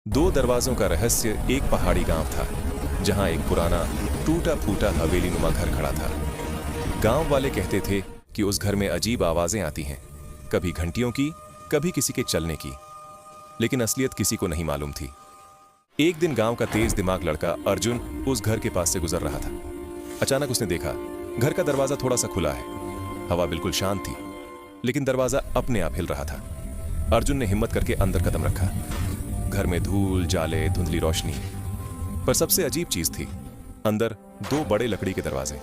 दो दरवाजों का रहस्य। एक पहाड़ी गांव था जहां एक पुराना टूटा फूटा हवेली नुमा घर खड़ा था। गांव वाले कहते थे कि उस घर में अजीब आवाजें आती हैं, कभी घंटियों की, कभी किसी के चलने की, लेकिन असलियत किसी को नहीं मालूम थी। एक दिन गांव का तेज दिमाग लड़का अर्जुन उस घर के पास से गुजर रहा था। अचानक उसने देखा घर का दरवाजा थोड़ा सा खुला है। हवा बिल्कुल शांत थी, लेकिन दरवाजा अपने आप हिल रहा था। अर्जुन ने हिम्मत करके अंदर कदम रखा। घर में धूल, जाले, धुंधली रोशनी, पर सबसे अजीब चीज थी अंदर दो बड़े लकड़ी के दरवाजे।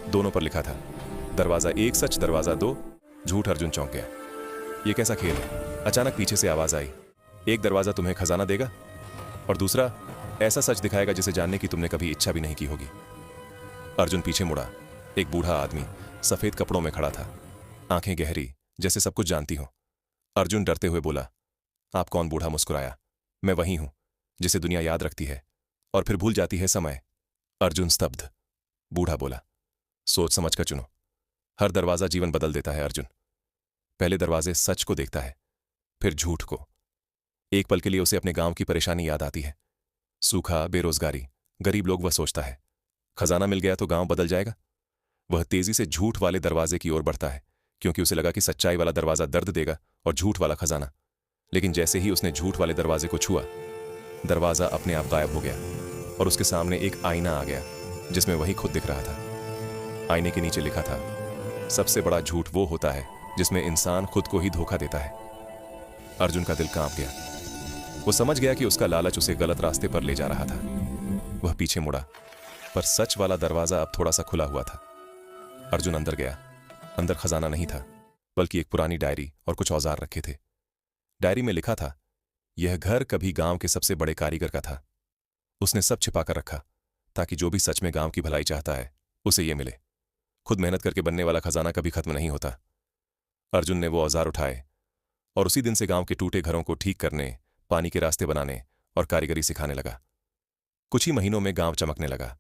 दोनों पर लिखा था दरवाजा एक सच, दरवाजा दो झूठ। अर्जुन चौंक गया। ये कैसा खेल है? अचानक पीछे से आवाज आई, एक दरवाजा तुम्हें खजाना देगा और दूसरा ऐसा सच दिखाएगा जिसे जानने की तुमने कभी इच्छा भी नहीं की होगी। अर्जुन पीछे मुड़ा। एक बूढ़ा आदमी सफेद कपड़ों में खड़ा था, आंखें गहरी, जैसे सब कुछ जानती हो। अर्जुन डरते हुए बोला, आप कौन? बूढ़ा मुस्कुराया, मैं वही हूं जिसे दुनिया याद रखती है और फिर भूल जाती है समय। अर्जुन स्तब्ध। बूढ़ा बोला, सोच समझ कर चुनो। हर दरवाजा जीवन बदल देता है अर्जुन। पहले दरवाजे सच को देखता है, फिर झूठ को। एक पल के लिए उसे अपने गांव की परेशानी याद आती है, सूखा, बेरोजगारी, गरीब लोग। वह सोचता है खजाना मिल गया तो गांव बदल जाएगा। वह तेजी से झूठ वाले दरवाजे की ओर बढ़ता है, क्योंकि उसे लगा कि सच्चाई वाला दरवाजा दर्द देगा और झूठ वाला खजाना। लेकिन जैसे ही उसने झूठ वाले दरवाजे को छुआ, दरवाजा अपने आप गायब हो गया और उसके सामने एक आईना आ गया जिसमें वही खुद दिख रहा था। आईने के नीचे लिखा था, सबसे बड़ा झूठ वो होता है जिसमें इंसान खुद को ही धोखा देता है। अर्जुन का दिल कांप गया। वो समझ गया कि उसका लालच उसे गलत रास्ते पर ले जा रहा था। वह पीछे मुड़ा, पर सच वाला दरवाजा अब थोड़ा सा खुला हुआ था। अर्जुन अंदर गया। अंदर खजाना नहीं था, बल्कि एक पुरानी डायरी और कुछ औजार रखे थे। डायरी में लिखा था, यह घर कभी गांव के सबसे बड़े कारीगर का था। उसने सब छिपा कर रखा ताकि जो भी सच में गांव की भलाई चाहता है उसे यह मिले। खुद मेहनत करके बनने वाला खजाना कभी खत्म नहीं होता। अर्जुन ने वो औजार उठाए और उसी दिन से गांव के टूटे घरों को ठीक करने, पानी के रास्ते बनाने और कारीगरी सिखाने लगा। कुछ ही महीनों में गांव चमकने लगा।